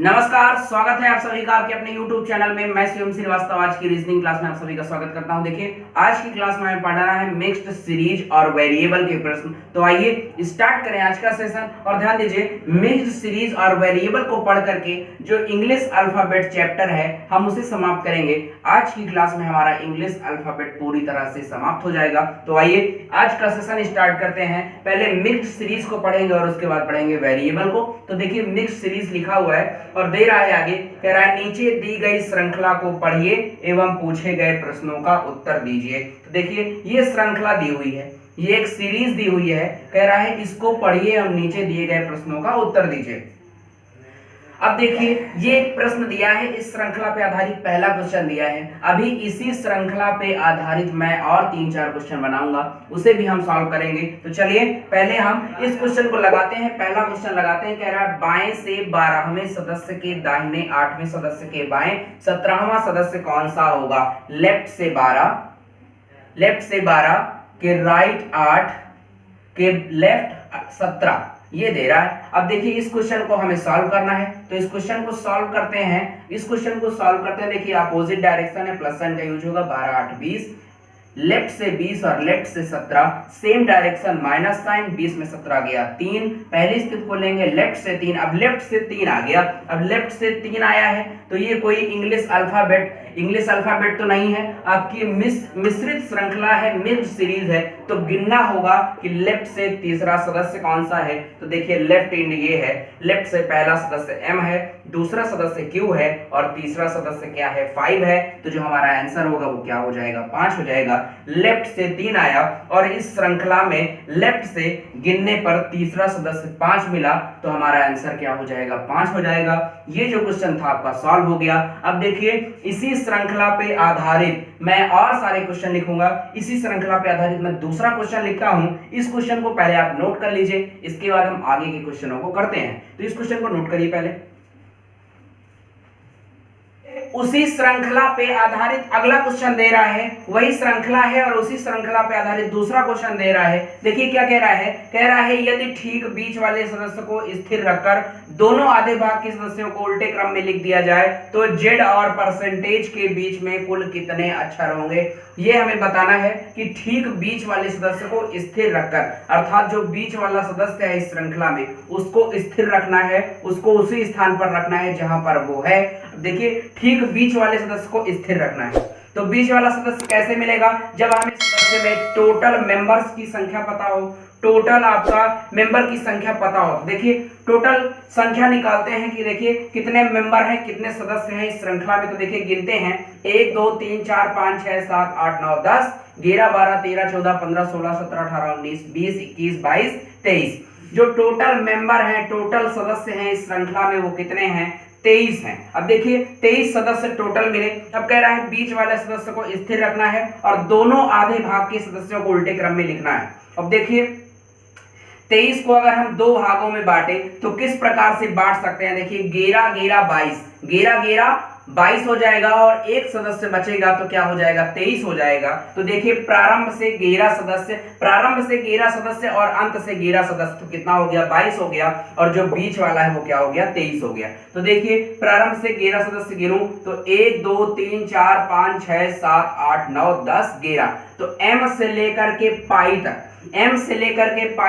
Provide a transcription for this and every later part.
नमस्कार, स्वागत है आप सभी का आपके अपने YouTube चैनल में। मैं शिवम श्रीवास्तव आज की रीजनिंग क्लास में आप सभी का स्वागत करता हूं। देखिए, आज की क्लास में हमें पढ़ना है मिक्स्ड सीरीज और वेरिएबल के प्रश्न। तो आइए स्टार्ट करें आज का सेशन। और ध्यान दीजिए, मिक्स्ड सीरीज और वेरिएबल को पढ़ करके जो इंग्लिश अल्फाबेट चैप्टर है हम उसे समाप्त करेंगे। आज की क्लास में हमारा इंग्लिश अल्फाबेट पूरी तरह से समाप्त हो जाएगा। तो आइए आज का सेशन स्टार्ट करते हैं। पहले मिक्स्ड सीरीज को पढ़ेंगे और उसके बाद पढ़ेंगे वेरिएबल को। तो देखिए, मिक्स्ड सीरीज लिखा हुआ है और दे रहा है आगे, कह रहा है नीचे दी गई श्रृंखला को पढ़िए एवं पूछे गए प्रश्नों का उत्तर दीजिए। तो देखिए, ये श्रृंखला दी हुई है, ये एक सीरीज दी हुई है, कह रहा है इसको पढ़िए एवं नीचे दिए गए प्रश्नों का उत्तर दीजिए। अब देखिए, ये एक प्रश्न दिया है, इस श्रृंखला पे आधारित पहला क्वेश्चन दिया है। अभी इसी श्रृंखला पे आधारित मैं और 3-4 क्वेश्चन बनाऊंगा, उसे भी हम सॉल्व करेंगे। तो चलिए पहले हम इस क्वेश्चन को लगाते हैं। पहला क्वेश्चन लगाते हैं, कह रहा है बाएं से 12वें सदस्य के दाहिने 8वें सदस्य के बाएं 17वां सदस्य कौन सा होगा। लेफ्ट से 12 के राइट 8 के लेफ्ट 17 ये दे रहा है। अब देखिए, इस क्वेश्चन को हमें सॉल्व करना है। तो इस क्वेश्चन को सॉल्व करते हैं। देखिए, अपोजिट डायरेक्शन है, प्लस साइन का यूज होगा। 12 8 20, लेफ्ट से 20 और लेफ्ट से 17, सेम डायरेक्शन माइनस साइन, 20 में 17 गया 3। पहली स्थिति को लेंगे लेफ्ट से 3, अब लेफ्ट से 3 आ गया। अब लेफ्ट से 3 आया है तो ये कोई इंग्लिश अल्फाबेट तो नहीं है, आपकी मिश्रित श्रृंखला है, मिक्स्ड सीरीज है। तो गिनना होगा कि लेफ्ट से तीसरा सदस्य कौन सा है। तो देखिए, लेफ्ट इंड ये है, लेफ्ट से पहला सदस्य m है, दूसरा सदस्य q है और तीसरा सदस्य क्या है 5 है। तो जो हमारा आंसर होगा वो क्या हो जाएगा 5 हो जाएगा। लेफ्ट से 3 आया और इस श्रृंखला में लेफ्ट से गिनने पर तीसरा सदस्य 5 मिला, तो हमारा आंसर क्या हो जाएगा 5 हो जाएगा। ये जो क्वेश्चन था आपका सॉल्व हो गया। अब देखिए, इसी श्रृंखला पे आधारित मैं और सारे क्वेश्चन लिखूंगा। इसी श्रृंखला पे आधारित मैं दूसरा क्वेश्चन लिखता हूं। इस क्वेश्चन को पहले आप नोट कर लीजिए, इसके बाद हम आगे के क्वेश्चनों को करते हैं। तो इस क्वेश्चन को नोट करिए पहले। उसी श्रृंखला पे आधारित अगला क्वेश्चन दे रहा है, वही श्रृंखला है और उसी श्रृंखला पे आधारित दूसरा क्वेश्चन दे रहा है। देखिए क्या कह रहा है, यदि ठीक बीच वाले सदस्य को स्थिर रखकर दोनों आधे भाग के सदस्यों को उल्टे क्रम में लिख दिया जाए तो जेड और परसेंटेज के बीच में कुल कितने अक्षर होंगे। ये हमें बताना है कि ठीक बीच वाले सदस्य को स्थिर रखकर, अर्थात जो बीच वाला सदस्य है इस श्रृंखला में उसको स्थिर रखना है, उसको उसी स्थान पर रखना है जहां पर वो है। देखिए, ठीक बीच वाले सदस्य को स्थिर रखना है। तो बीच वाला सदस्य कैसे मिलेगा, जब हमें सदस्य में टोटल मेंबर्स की संख्या पता हो, टोटल आपका मेंबर की संख्या पता हो। देखिए, टोटल संख्या निकालते हैं कि देखिए कितने मेंबर हैं, कितने सदस्य हैं इस श्रृंखला में। तो देखिए गिनते हैं, 1 2 3 4 5 6 7 8 9 10 11 12 13 14 15 16 17 18 19 20 21 22 23। जो टोटल मेंबर हैं, टोटल सदस्य हैं इस श्रृंखला में वो कितने हैं 23 हैं। अब देखिए 23 सदस्य टोटल मिले। अब कह रहा है बीच वाले सदस्य को स्थिर रखना है और दोनों आधे भाग के सदस्यों को उल्टे क्रम में लिखना है। अब देखिए 23 को अगर हम 2 भागों में बांटे तो किस प्रकार से बांट सकते हैं। देखिए 11 11 22, 11 11 22 हो जाएगा और एक सदस्य बचेगा तो क्या हो जाएगा 23 हो जाएगा। तो देखिए, प्रारंभ से 11 सदस्य और अंत से 11 सदस्य, तो कितना हो गया 22 हो गया। और जो बीच वाला है वो क्या हो गया 23 हो गया। तो देखिए, प्रारंभ से 11 सदस्य गिनूं तो 1 2 3 4 5 6 7 8 9 10 11। तो m से लेकर के पाई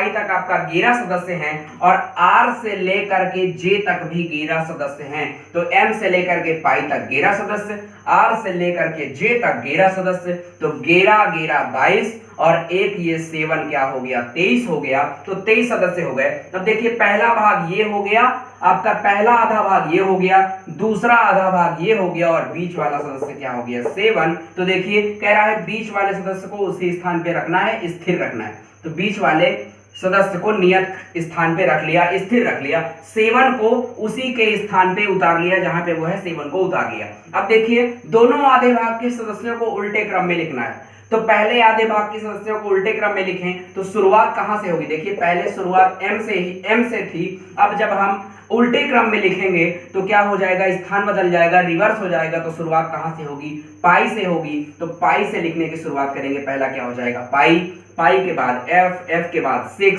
तक आपका 11 सदस्य हैं और r से लेकर के j तक भी 11 सदस्य हैं। तो m से लेकर के पाई तक 11 सदस्य, r से लेकर के j तक 11 सदस्य। तो 11 11 22 और एक ये 7 क्या हो गया 23 हो गया। तो 23 सदस्य हो गए। अब देखिए, पहला भाग ये हो गया, आपका पहला आधा भाग ये हो गया, दूसरा आधा भाग ये हो गया और बीच वाला सदस्य क्या हो गया 7। तो देखिए, कह रहा है बीच वाले सदस्य को उसी स्थान पे रखना है, स्थिर रखना है। तो बीच वाले सदस्य को नियत स्थान पे रख लिया, स्थिर रख लिया। 7 को उसी के स्थान पे उतार लिया, जहां पे वो है 7 को उतार लिया। अब देखिए, दोनों आधे भाग के सदस्यों को उल्टे क्रम में लिखना है। तो पहले आधे भाग के सदस्यों को उल्टे क्रम में लिखें तो शुरुआत कहां से होगी। देखिए, पहले शुरुआत m से थी। अब जब हम उल्टे क्रम में लिखेंगे तो क्या हो जाएगा, स्थान बदल जाएगा, रिवर्स हो जाएगा। तो शुरुआत कहां से होगी, पाई से होगी। तो पाई से लिखने की शुरुआत करेंगे। पहला क्या हो जाएगा पाई, पाई के बाद f, f के बाद 6,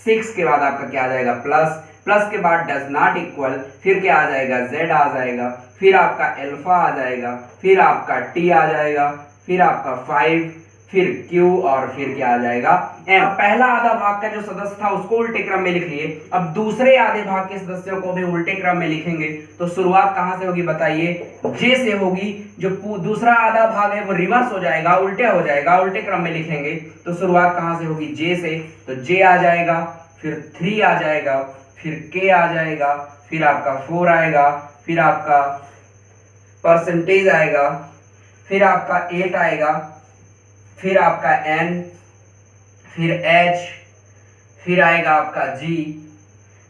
6 के बाद आपका क्या आ जाएगा प्लस, प्लस के बाद डज नॉट इक्वल, फिर क्या आ जाएगा जेड आ जाएगा, फिर आपका अल्फा आ जाएगा, फिर आपका टी आ जाएगा, फिर आपका 5, फिर Q और फिर क्या आ जाएगा M। पहला आधा भाग का जो सदस्य था उसको उल्टे क्रम में लिख लिए। अब दूसरे आधे भाग के सदस्यों को भी उल्टे क्रम में लिखेंगे तो शुरुआत कहां से होगी बताइए, J से होगी। जो दूसरा आधा भाग है वो रिवर्स हो जाएगा, उल्टे हो जाएगा, उल्टे क्रम में लिखेंगे तो शुरुआत कहां से होगी, J से। तो J आ जाएगा, फिर 3 आ जाएगा, फिर K आ जाएगा, फिर आपका 4 आएगा, फिर आपका परसेंटेज आएगा, फिर आपका 8 आएगा, फिर आपका N, फिर H, फिर आएगा आपका G,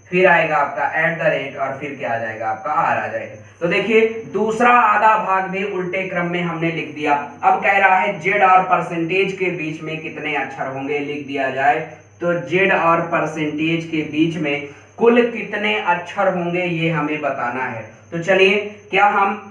फिर आएगा आपका @ और फिर क्या आ जाएगा आपका R आ जाएगा। तो देखिए दूसरा आधा भाग भी उल्टे क्रम में हमने लिख दिया। अब कह रहा है Z और परसेंटेज के बीच में कितने अक्षर होंगे, लिख दिया जाए। तो Z और परसेंटेज के बीच में कुल कितने अक्षर होंगे ये हमें बताना है। तो चलिए क्या हम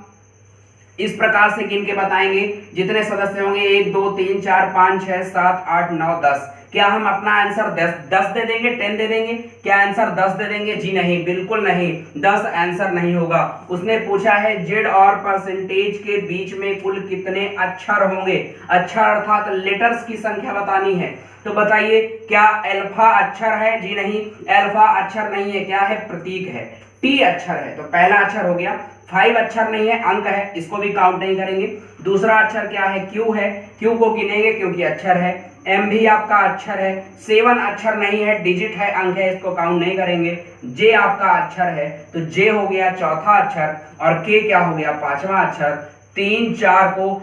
इस प्रकार से गिन के बताएंगे, जितने सदस्य होंगे 1 2 3 4 5 6 7 8 9 10। क्या हम अपना आंसर 10 दे देंगे, 10 दे देंगे? क्या आंसर 10 दे देंगे? जी नहीं, बिल्कुल नहीं, 10 आंसर नहीं होगा। उसने पूछा है जेड और परसेंटेज के बीच में कुल कितने अक्षर होंगे। अक्षर अर्थात लेटर्स की संख्या बतानी है। तो बताइए क्या अल्फा अक्षर है? जी नहीं, अल्फा अक्षर नहीं है। क्या है? प्रतीक है। टी अक्षर है, तो पहला अक्षर हो गया। 5 अक्षर नहीं है, अंक है, इसको भी काउंट नहीं करेंगे। दूसरा अक्षर क्या है? क्यू है, क्यू को गिनेंगे क्योंकि अक्षर है। एम भी आपका अक्षर है। 7 अक्षर नहीं है, डिजिट है, अंक है, इसको काउंट नहीं करेंगे। जे आपका अक्षर है, तो जे हो गया चौथा अक्षर, और के क्या हो गया? 5वां अक्षर। 3 4 को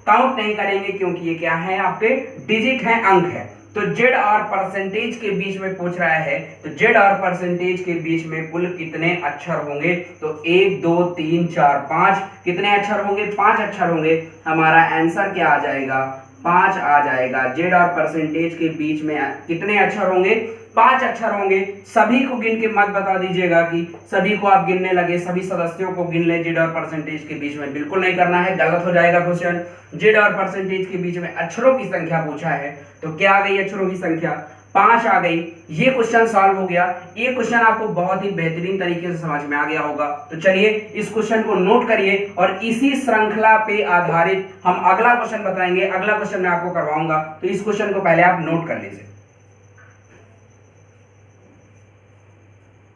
काउंट नहीं करेंगे क्योंकि ये क्या है? आपके डिजिट है, अंक है। तो जेड और परसेंटेज के बीच में पूछ रहा है, तो जेड और परसेंटेज के बीच में कुल कितने अक्षर होंगे? तो 1 2 3 4 5 कितने अक्षर होंगे? 5 अक्षर होंगे। हमारा आंसर क्या आ जाएगा? 5 आ जाएगा। जेड और परसेंटेज के बीच में कितने अक्षर होंगे? 5 अक्षर होंगे। सभी को गिन के मत बता दीजिएगा कि सभी को आप गिनने लगे, सभी सदस्यों को गिन ले जेड और परसेंटेज के बीच में, बिल्कुल नहीं करना है, गलत हो जाएगा क्वेश्चन। जेड और परसेंटेज के बीच में अक्षरों की संख्या पूछा है, तो क्या आ गई अक्षरों की संख्या? 5 आ गई। ये क्वेश्चन सॉल्व हो गया। ये क्वेश्चन आपको बहुत ही बेहतरीन तरीके से समझ में आ गया होगा। तो चलिए इस क्वेश्चन को नोट करिए और इसी श्रृंखला पे आधारित हम अगला क्वेश्चन बताएंगे। अगला क्वेश्चन मैं आपको करवाऊंगा, तो इस क्वेश्चन को पहले आप नोट कर लीजिए।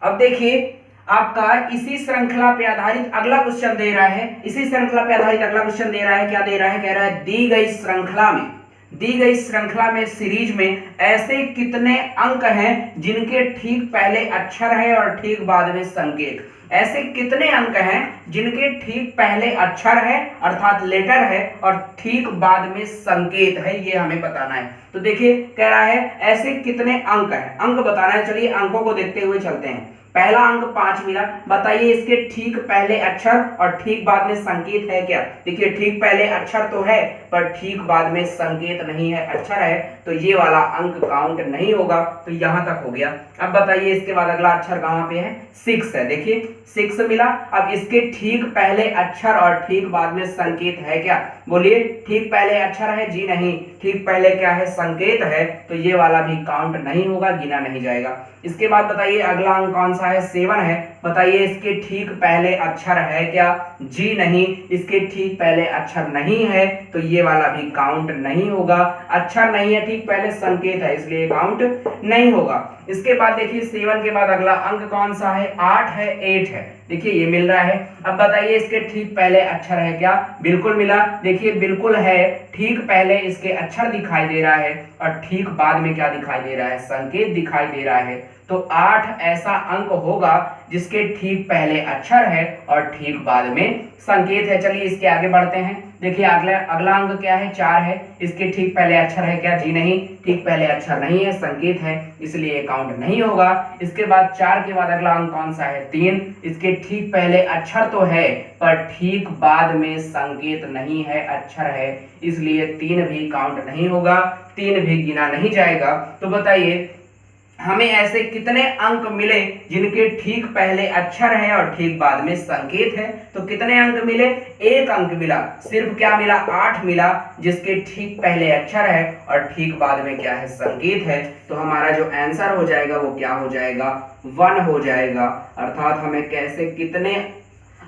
अब देखिए आपका इसी श्रृंखला पे आधारित अगला क्वेश्चन दे रहा है। इसी श्रृंखला पे आधारित अगला क्वेश्चन दे रहा है। क्या दे रहा है? कह रहा है दी गई श्रृंखला में सीरीज में ऐसे कितने अंक हैं जिनके ठीक पहले अक्षर है और ठीक बाद में संकेत। ऐसे कितने अंक हैं जिनके ठीक पहले अक्षर है अर्थात लेटर है और ठीक बाद में संकेत है, ये हमें बताना है। तो देखिए कह रहा है ऐसे कितने अंक हैं, अंक बताना है। चलिए अंकों को देखते हुए चलते हैं। पहला अंक 5 मिला, बताइए इसके ठीक पहले अक्षर और ठीक बाद में संकेत है क्या? देखिए ठीक पहले अक्षर तो है पर ठीक बाद में संकेत नहीं है, अक्षर है, तो ये वाला अंक काउंट नहीं होगा। तो यहां तक हो गया। अब बताइए इसके बाद अगला अक्षर कहां पे है? 6 है। देखिए 6 मिला। अब इसके ठीक पहले अक्षर और ठीक बाद में संकेत है क्या? बोलिए ठीक पहले अक्षर है? जी नहीं, ठीक पहले क्या है? संकेत है, तो ये वाला भी काउंट नहीं होगा, गिना नहीं जाएगा। इसके बाद बताइए अगला अंक कौन सा है? 7 है। बताइए इसके ठीक पहले अक्षर है क्या? जी नहीं, इसके ठीक पहले अक्षर नहीं है, तो ये वाला भी काउंट नहीं होगा। अक्षर नहीं है, ठीक पहले संकेत है, इसलिए काउंट नहीं होगा। इसके बाद देखिए 7 के बाद अगला अंक कौन सा है? 8 है, 8 है। देखिए ये मिल रहा है। अब बताइए इसके ठीक पहले अक्षर है क्या? बिल्कुल मिला। देखिए बिल्कुल है, ठीक पहले इसके अक्षर दिखाई दे रहा है और ठीक बाद में क्या दिखाई दे रहा है? संकेत दिखाई दे रहा है। तो 8 ऐसा अंक होगा जिसके ठीक पहले अक्षर है और ठीक बाद में संकेत है। चलिए इसके आगे बढ़ते हैं। देखिए अगला अंक क्या है? 4 है। इसके ठीक पहले अक्षर है क्या? जी नहीं, ठीक पहले अक्षर नहीं है, संकेत है, इसलिए काउंट नहीं होगा। इसके बाद 4 के बाद अगला अंक कौन सा है? 3। इसके ठीक पहले अक्षर तो है पर ठीक बाद में संकेत नहीं है, अक्षर है, इसलिए 3 भी काउंट नहीं होगा, 3 भी गिना नहीं जाएगा। तो बताइए हमें ऐसे कितने अंक मिले जिनके ठीक पहले अक्षर है और ठीक बाद में संकेत है। तो कितने अंक मिले, एक अंक मिला, सिर्फ क्या मिला, 8 मिला, जिसके ठीक पहले अक्षर है और ठीक बाद में क्या है, संकेत है। तो हमारा जो आंसर हो जाएगा वो क्या हो जाएगा, 1 हो जाएगा। अर्थात हमें कैसे कितने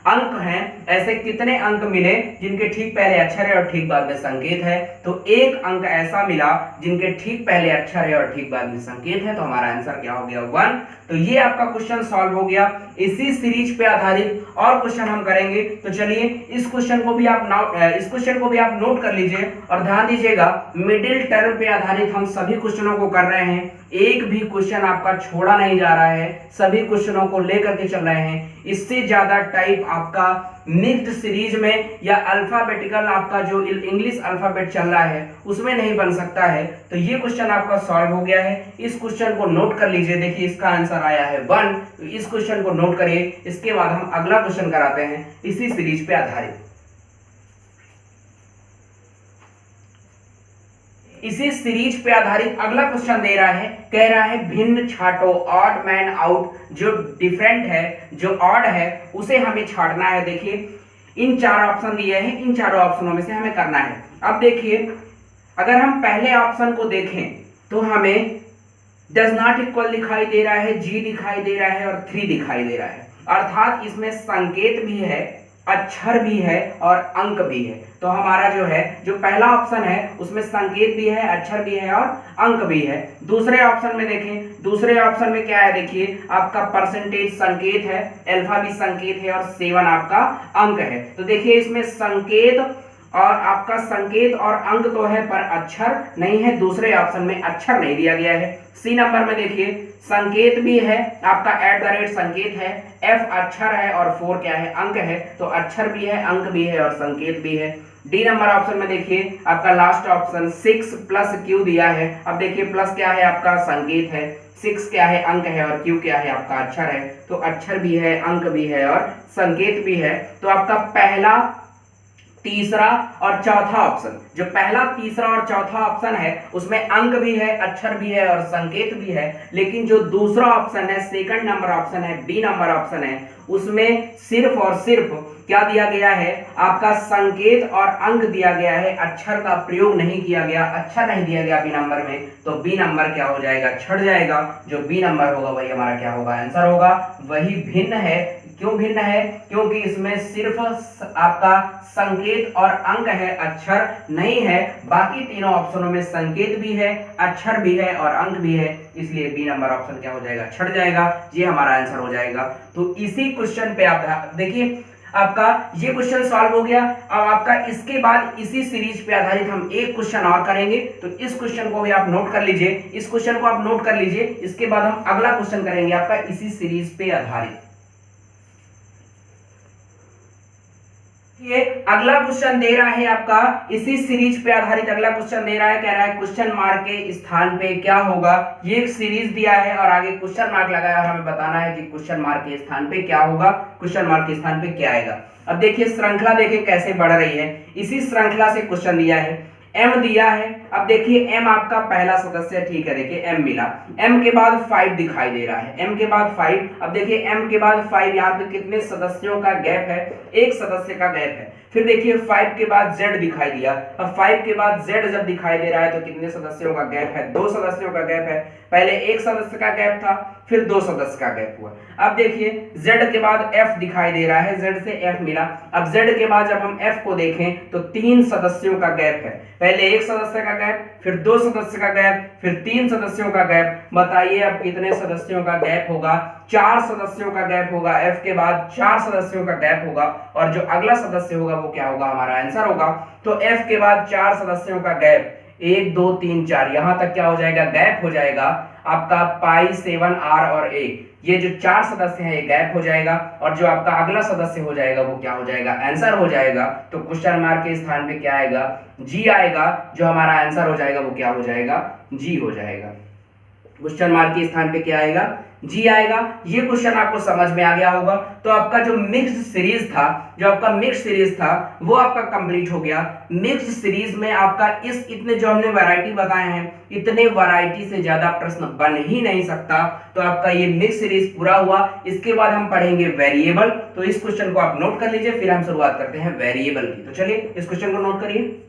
अंक हैं, ऐसे कितने अंक मिले जिनके ठीक पहले अक्षर है और ठीक बाद में संकेत है। तो एक अंक ऐसा मिला जिनके ठीक पहले अक्षर है और ठीक बाद में संकेत है। तो हमारा आंसर क्या हो गया, 1। तो ये आपका क्वेश्चन सॉल्व हो गया। इसी सीरीज पे आधारित और क्वेश्चन हम करेंगे। तो चलिए इस क्वेश्चन को भी आप नोट कर लीजिए और ध्यान दीजिएगा, मिडिल टर्म पे आधारित हम सभी क्वेश्चनों को कर रहे हैं। एक भी क्वेश्चन आपका छोड़ा नहीं जा रहा है, सभी क्वेश्चनों को लेकर के चल रहे हैं। इससे ज्यादा टाइप आपका मिक्स्ड सीरीज में या अल्फाबेटिकल आपका जो इंग्लिश अल्फाबेट चल रहा है उसमें नहीं बन सकता है। तो ये क्वेश्चन आपका सॉल्व हो गया है। इस क्वेश्चन को नोट कर लीजिए, देखिए इसका आंसर आया है 1। तो इस क्वेश्चन को नोट करिए। इसके बाद हम अगला क्वेश्चन कराते हैं इसी सीरीज पे आधारित। इसी सीरीज पे आधारित अगला क्वेश्चन दे रहा है, कह रहा है भिन्न छांटो, ऑड मैन आउट। जो डिफरेंट है, जो ऑड है, उसे हमें छांटना है। देखिए इन 4 ऑप्शन दिए हैं, इन चारों ऑप्शनों में से हमें करना है। अब देखिए अगर हम पहले ऑप्शन को देखें तो हमें डज नॉट इक्वल दिखाई दे रहा है, जी दिखाई दे रहा है और 3 दिखाई दे रहा है। अर्थात इसमें संकेत भी है, अक्षर भी है और अंक भी है। तो हमारा जो है, जो पहला ऑप्शन है उसमें संकेत भी है, अक्षर भी है और अंक भी है। दूसरे ऑप्शन में देखें, दूसरे ऑप्शन में क्या है, देखिए आपका परसेंटेज संकेत है, अल्फा भी संकेत है और 7 आपका अंक है। तो देखिए इसमें संकेत और आपका संकेत और अंक तो है पर अक्षर नहीं है। दूसरे ऑप्शन में अक्षर नहीं दिया गया है। सी नंबर में देखिए संकेत भी है, आपका @ संकेत है, F अक्षर है और 4 क्या है, अंक है। तो अक्षर भी है, अंक भी है और संकेत भी है। डी नंबर ऑप्शन में देखिए आपका लास्ट ऑप्शन 6 + Q दिया है। अब देखिए प्लस क्या है, आपका संकेत है, 6 क्या है, अंक है और Q क्या है, आपका अक्षर है। तो अक्षर भी है, अंक भी है और संकेत भी है। तो आपका पहला, तीसरा और चौथा ऑप्शन, जो पहला, तीसरा और चौथा ऑप्शन है उसमें अंक भी है, अक्षर भी है और संकेत भी है। लेकिन जो दूसरा ऑप्शन है, सेकंड नंबर ऑप्शन है, डी नंबर ऑप्शन है, उसमें सिर्फ और सिर्फ क्या दिया गया है, आपका संकेत और अंक दिया गया है, अक्षर का प्रयोग नहीं किया गया, अक्षर नहीं दिया गया बी नंबर में। तो बी नंबर क्या हो जाएगा, छट जाएगा। जो बी नंबर होगा वही हमारा क्या होगा, आंसर होगा। वही भिन्न है। क्यों भिन्न है, क्योंकि इसमें सिर्फ आपका संकेत और अंक है, अक्षर नहीं है। बाकी तीनों ऑप्शनों में संकेत भी है, अक्षर भी है और अंक भी है, इसलिए बी नंबर ऑप्शन क्या हो जाएगा, छट जाएगा। ये हमारा आंसर हो जाएगा। तो इसी क्वेश्चन पे आप देखिए आपका ये क्वेश्चन सॉल्व हो गया। अब आपका इसके बाद इसी सीरीज पे आधारित हम एक क्वेश्चन और करेंगे। तो इस क्वेश्चन को भी आप नोट कर लीजिए, इस क्वेश्चन को आप नोट कर लीजिए। इसके बाद हम अगला क्वेश्चन करेंगे आपका इसी सीरीज पे आधारित। ये अगला क्वेश्चन दे रहा है आपका इसी सीरीज पे आधारित अगला क्वेश्चन दे रहा है, कह रहा है क्वेश्चन मार्क के स्थान पे क्या होगा। ये एक सीरीज दिया है और आगे क्वेश्चन मार्क लगाया और हमें बताना है कि क्वेश्चन मार्क के स्थान पे क्या होगा, क्वेश्चन मार्क के स्थान पे क्या आएगा। अब देखिए श्रृंखला देखिए कैसे बढ़ रही है। इसी श्रृंखला से क्वेश्चन दिया है, m दिया है। अब देखिए m आपका पहला सदस्य, ठीक है, देखिए m मिला, m के बाद 5 दिखाई दे रहा है, m के बाद 5। अब देखिए m के बाद 5, यहाँ पे कितने सदस्यों का गैप है, एक सदस्य का गैप है। फिर देखिए 5 के बाद z दिखाई दिया। अब 5 के बाद z जब दिखाई दे रहा है तो कितने सदस्यों का गैप है, 2 सदस्यों का गैप है। पहले एक सदस्य का गैप था, फिर 2 सदस्य का गैप हुआ। अब देखिए z के बाद f दिखाई दे रहा है, z से f मिला। अब z के बाद जब हम f को देखें तो 3 सदस्यों का गैप है। पहले एक सदस्य का गैप, फिर 2 सदस्य का गैप, फिर 3 सदस्यों का गैप। बताइए अब कितने सदस्यों का गैप होगा, 4 सदस्यों का गैप होगा। f के बाद 4 सदस्यों का गैप होगा और जो अगला सदस्य होगा वो क्या होगा, हमारा आंसर होगा। तो f के बाद 4 सदस्यों का गैप, 1 2 3 4, यहां तक क्या हो जाएगा, गैप हो जाएगा आपका पाई 7 r और a। ये जो 4 सदस्य हैं ये गैप हो जाएगा और जो आपका अगला सदस्य हो जाएगा वो क्या हो जाएगा, आंसर हो जाएगा। तो क्वेश्चन मार्क के स्थान पे क्या आएगा, जी आएगा। जो हमारा आंसर हो जाएगा वो क्या हो जाएगा, जी हो जाएगा। क्वेश्चन मार्क के स्थान पे क्या आएगा, जी आएगा। ये क्वेश्चन आपको समझ में आ गया होगा। तो आपका जो मिक्स्ड सीरीज था वो आपका कंप्लीट हो गया। मिक्स्ड सीरीज में आपका इतने जो हमने वैरायटी बताए हैं, इतने वैरायटी से ज्यादा प्रश्न बन ही नहीं सकता। तो आपका ये मिक्स सीरीज पूरा हुआ। इसके बाद हम पढ़ेंगे वेरिएबल। तो इस क्वेश्चन को आप नोट कर लीजिए, फिर हम शुरुआत करते हैं वेरिएबल की। तो चलिए इस क्वेश्चन को नोट करिए।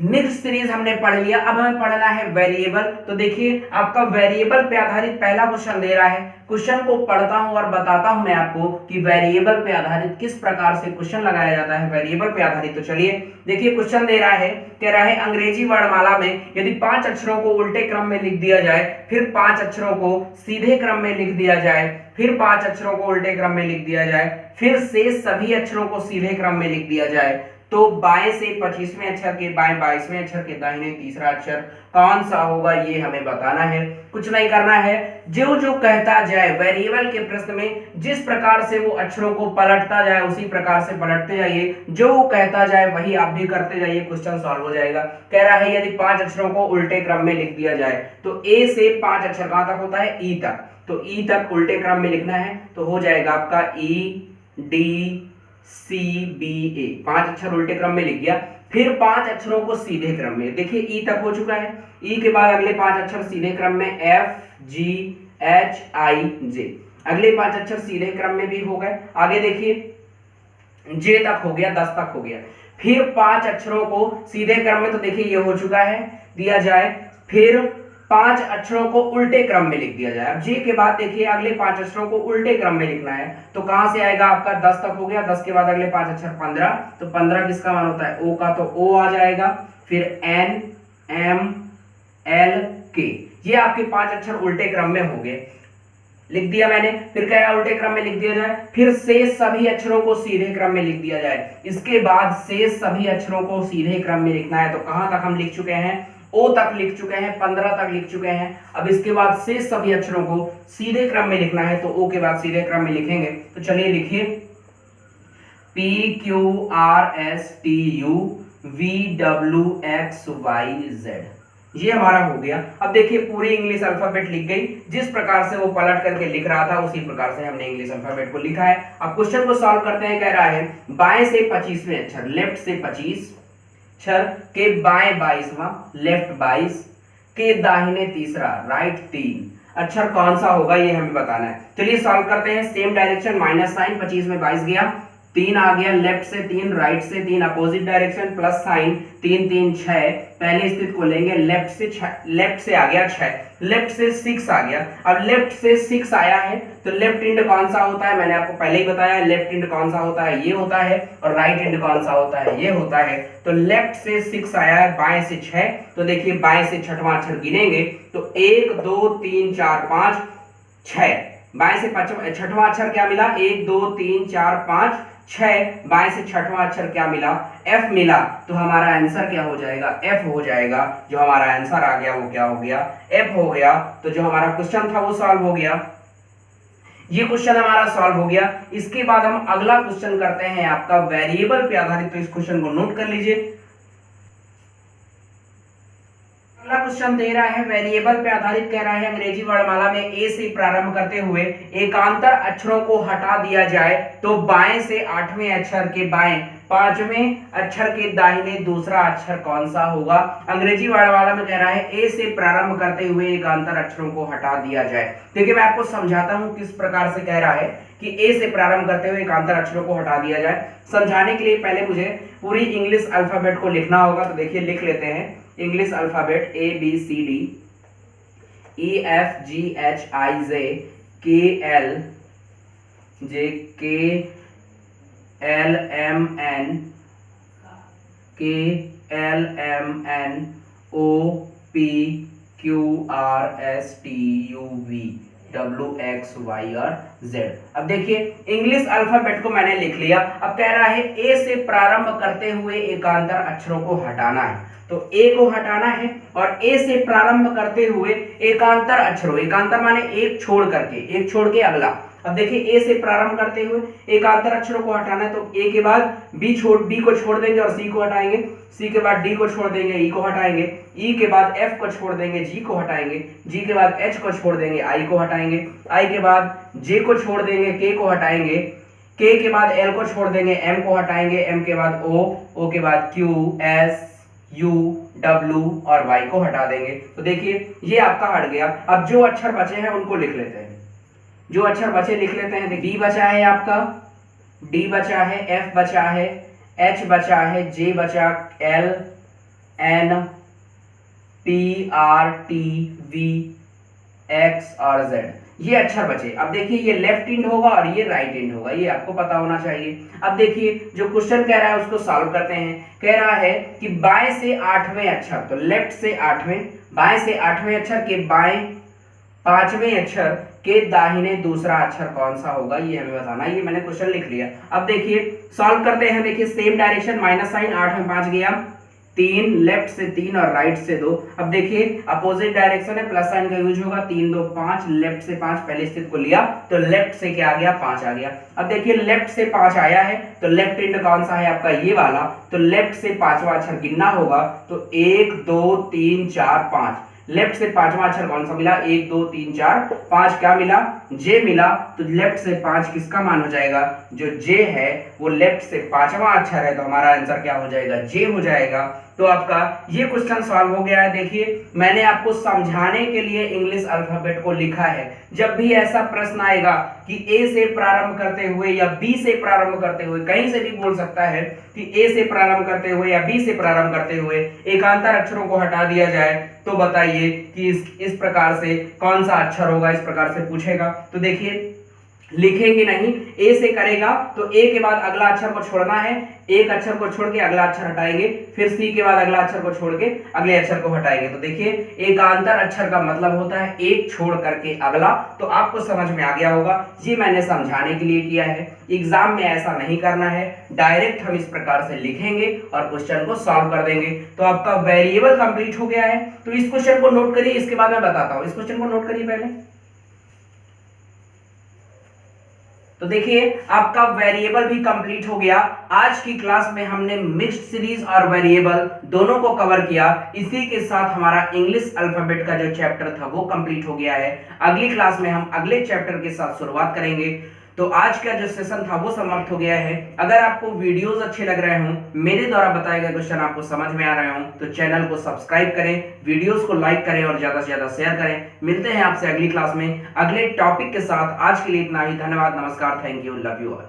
मिक्स सीरीज हमने पढ़ लिया, अब हमें पढ़ना है वेरिएबल। तो देखिए आपका वेरिएबल पे आधारित पहला क्वेश्चन दे रहा है। क्वेश्चन को पढ़ता हूं और बताता हूं मैं आपको कि वेरिएबल पे आधारित किस प्रकार से क्वेश्चन लगाया जाता है वेरिएबल पे आधारित। तो चलिए देखिए क्वेश्चन दे रहा है, कह रहा है अंग्रेजी वर्णमाला में यदि 5 अक्षरों को उल्टे क्रम में लिख दिया जाए, फिर 5 अक्षरों को सीधे क्रम में लिख दिया जाए, फिर 5 अक्षरों को उल्टे क्रम में लिख दिया जाए, फिर शेष सभी अक्षरों को सीधे क्रम में लिख दिया जाए, तो बाएं से 25वें अक्षर के बाएं 22वें अक्षर के दाहिने तीसरा अक्षर कौन सा होगा, ये हमें बताना है। कुछ नहीं करना है, जो जो कहता जाए वेरिएबल के प्रश्न में जिस प्रकार से वो अक्षरों को पलटता जाए उसी प्रकार से पलटते जाइए, जो वो कहता जाए वही आप भी करते जाइए, क्वेश्चन सॉल्व हो जाएगा। कह रहा है यदि 5 अक्षरों को उल्टे क्रम में लिख दिया जाए, तो ए से 5 अक्षर कहां तक होता है, ई तक, तो ई तक उल्टे क्रम में लिखना है। तो हो जाएगा आपका ई डी सी बी ए, 5 अक्षर उल्टे क्रम में लिख गया। फिर 5 अक्षरों को सीधे क्रम में, देखिए ई तक हो चुका है, ई के बाद अगले 5 अक्षर सीधे क्रम में एफ जी एच आई जे, अगले 5 अक्षर सीधे क्रम में भी हो गए। आगे देखिए जे तक हो गया, 10 तक हो गया। फिर 5 अक्षरों को सीधे क्रम में, तो देखिए ये हो चुका है, दिया जाए। फिर 5 अक्षरों को उल्टे क्रम में लिख दिया जाए। अब जे के बाद देखिए अगले 5 अक्षरों को उल्टे क्रम में लिखना है, तो कहां से आएगा आपका 10 तक हो गया, 10 के बाद अगले 5 अक्षर 15, तो 15 किसका मान होता है, ओ का, तो ओ आ जाएगा। फिर एन एम एल के, ये आपके 5 अक्षर उल्टे क्रम में हो गए, लिख दिया मैंने। फिर क्या है, उल्टे क्रम में लिख दिया जाए। फिर शेष सभी अक्षरों को सीधे क्रम में लिख दिया जाए। इसके बाद शेष सभी अक्षरों को सीधे क्रम में लिखना है, तो कहां तक हम लिख चुके हैं, ओ तक लिख चुके हैं, 15 तक लिख चुके हैं। अब इसके बाद शेष सभी अक्षरों को सीधे क्रम में लिखना है, तो ओ के बाद सीधे क्रम में लिखेंगे। तो चलिए लिखिए P Q R S T U V W X Y Z, ये हमारा हो गया। अब देखिए पूरी इंग्लिश अल्फाबेट लिख गई, जिस प्रकार से वो पलट करके लिख रहा था उसी प्रकार से हमने इंग्लिश अल्फाबेट को लिखा है। अब क्वेश्चन को सॉल्व करते हैं। कह रहा है बाएं से 25वें अक्षर, लेफ्ट से 25 अक्षर के बाएं 22वां, लेफ्ट 22 के दाहिने तीसरा, राइट 3 अक्षर कौन सा होगा, ये हमें बताना है। चलिए सॉल्व करते हैं। सेम डायरेक्शन, माइनस साइन, 25 में 22 गया, 3 आ गया, लेफ्ट से 3 राइट से 3, अपोजिट डायरेक्शन, प्लस साइन, 3 3 6, पहले स्थिति को लेंगे, लेफ्ट से 6, लेफ्ट से आ गया 6, लेफ्ट से 6 आ गया। अब लेफ्ट से 6 आया है तो लेफ्ट एंड कौन सा होता है, मैंने आपको पहले ही बताया, लेफ्ट एंड कौन सा होता है, ये होता है, और राइट एंड कौन सा होता है, ये होता है। तो लेफ्ट से 6 आया है, बाएं से 6, तो देखिए बाएं से छठवां अक्षर गिनेंगे तो 1 2 3 4 5 6, बाएं से छठवां अक्षर क्या मिला, 1 2 3 4 5 6, बाएं से छठवां अक्षर क्या मिला, एफ मिला। तो हमारा आंसर क्या हो जाएगा, एफ हो जाएगा। जो हमारा आंसर आ गया वो क्या हो गया, एफ हो गया। तो जो हमारा क्वेश्चन था वो सॉल्व हो गया, ये क्वेश्चन हमारा सॉल्व हो गया। इसके बाद हम अगला क्वेश्चन करते हैं आपका वेरिएबल पे आधारित। तो इस क्वेश्चन को नोट कर लीजिए। अगला क्वेश्चन दे रहा है वेरिएबल पे आधारित, कह रहा है अंग्रेजी वर्णमाला में ए से प्रारंभ करते हुए एकांतर अक्षरों को हटा दिया जाए तो बाएं से 8वें अक्षर के बाएं 5वें अक्षर के दाहिने दूसरा अक्षर कौन सा होगा। अंग्रेजी वर्णमाला में कह रहा है ए से प्रारंभ करते हुए एकांतर अक्षरों को हटा दिया जाए। देखिए मैं आपको समझाता हूं किस प्रकार से कह रहा है कि ए से प्रारंभ करते हुए एकांतर अक्षरों को हटा दिया जाए। समझाने के लिए पहले मुझे पूरी इंग्लिश अल्फाबेट को लिखना होगा, तो देखिए लिख लेते हैं। English alphabet A B C D E F G H I J K L M N O P Q R S T U V W X Y और जेड। अब देखिए इंग्लिश अल्फाबेट को मैंने लिख लिया। अब कह रहा है ए से प्रारंभ करते हुए एकांतर अक्षरों को हटाना है, तो ए को हटाना है और ए से प्रारंभ करते हुए एकांतर अक्षरों, एकांतर माने एक छोड़ करके, एक छोड़ के अगला, अब देखिए ए से प्रारंभ करते हुए एकांतर अक्षरों को हटाना है, तो ए के बाद बी को छोड़ देंगे और सी को हटाएंगे, सी के बाद डी को छोड़ देंगे, ई को हटाएंगे, ई के बाद एफ को छोड़ देंगे, जी को हटाएंगे, जी के बाद एच को छोड़ देंगे, आई को हटाएंगे, आई के बाद जे को छोड़ देंगे, के को हटाएंगे, के के बाद एल को छोड़ देंगे, एम को हटाएंगे, एम के बाद ओ के बाद क्यू, एस, यू, डब्ल्यू और वाई को हटा देंगे। तो देखिए ये आपका हट गया। अब जो अक्षर बचे हैं उनको लिख लेते हैं, जो अक्षर बचे लिख लेते हैं। डी बचा है आपका, डी बचा है, एफ बचा है, एच बचा है, जे बचा, L, N, P, R, T, V, X और जेड, ये अक्षर बचे। अब देखिए ये लेफ्ट इंड होगा और ये राइट इंड होगा, ये आपको पता होना चाहिए। अब देखिए जो क्वेश्चन कह रहा है उसको सॉल्व करते हैं। कह रहा है कि बाएं से 8वें अक्षर, तो लेफ्ट से 8वें, बाएं से 8वें अक्षर के बाएं 5वें अक्षर के दाहिने दूसरा अक्षर कौन सा होगा, ये हमें बताना है। ये मैंने क्वेश्चन लिख लिया। अब देखिए सॉल्व करते हैं। देखिए सेम डायरेक्शन, माइनस साइन, 8 में 5 गया, 3, लेफ्ट से 3 और राइट से 2। अब देखिए अपोजिट डायरेक्शन है, प्लस साइन का यूज होगा, 3 2 5, लेफ्ट से 5 पहले स्थित को लिया तो लेफ्ट से क्या आ गया, 5 आ गया। अब देखिए लेफ्ट से 5 आया है तो लेफ्ट इंड कौन सा है आपका, ये वाला, तो लेफ्ट से 5वां अक्षर गिनना होगा, तो 1 2 3 4 5, लेफ्ट से 5वां अक्षर कौन सा मिला, 1 2 3 4 5, क्या मिला, जे मिला। तो लेफ्ट से 5 किसका मान हो जाएगा, जो जे है वो लेफ्ट से 5वां अक्षर है, तो हमारा आंसर क्या हो जाएगा, जे हो जाएगा। तो आपका ये क्वेश्चन सॉल्व हो गया है। देखिए मैंने आपको समझाने के लिए इंग्लिश अल्फाबेट को लिखा है। जब भी ऐसा प्रश्न आएगा कि ए से प्रारंभ करते हुए या बी से प्रारंभ करते हुए, कहीं से भी बोल सकता है कि ए से प्रारंभ करते हुए या बी से प्रारंभ करते हुए एकांतर अक्षरों को हटा दिया जाए, तो बताइए कि इस प्रकार से कौन सा अक्षर होगा, इस प्रकार से पूछेगा। तो देखिए लिखेंगे नहीं, ए से करेगा तो ए के बाद अगला अक्षर को छोड़ना है, एक अक्षर को छोड़ के अगला अक्षर हटाएंगे, फिर सी के बाद अगला अक्षर को छोड़ के अगले अक्षर को हटाएंगे। तो देखिए एकांतर अक्षर का मतलब होता है एक छोड़ करके अगला। तो आपको समझ में आ गया होगा, ये मैंने समझाने के लिए किया है। एग्जाम में ऐसा नहीं करना है, डायरेक्ट हम इस प्रकार से लिखेंगे और क्वेश्चन को सॉल्व कर देंगे। तो आपका वेरिएबल कंप्लीट हो गया है। तो इस क्वेश्चन को नोट करिए, इसके बाद मैं बताता हूं। इस क्वेश्चन को नोट करिए पहले। तो देखिए आपका वेरिएबल भी कंप्लीट हो गया। आज की क्लास में हमने मिक्स्ड सीरीज और वेरिएबल दोनों को कवर किया। इसी के साथ हमारा इंग्लिश अल्फाबेट का जो चैप्टर था वो कंप्लीट हो गया है। अगली क्लास में हम अगले चैप्टर के साथ शुरुआत करेंगे। तो आज का जो सेशन था वो समाप्त हो गया है। अगर आपको वीडियोस अच्छे लग रहे हों, मेरे द्वारा बताए गए क्वेश्चन आपको समझ में आ रहे हों, तो चैनल को सब्सक्राइब करें, वीडियोस को लाइक करें और ज्यादा से ज्यादा शेयर करें। मिलते हैं आपसे अगली क्लास में अगले टॉपिक के साथ। आज के लिए इतना ही। धन्यवाद, नमस्कार, thank you, love you all.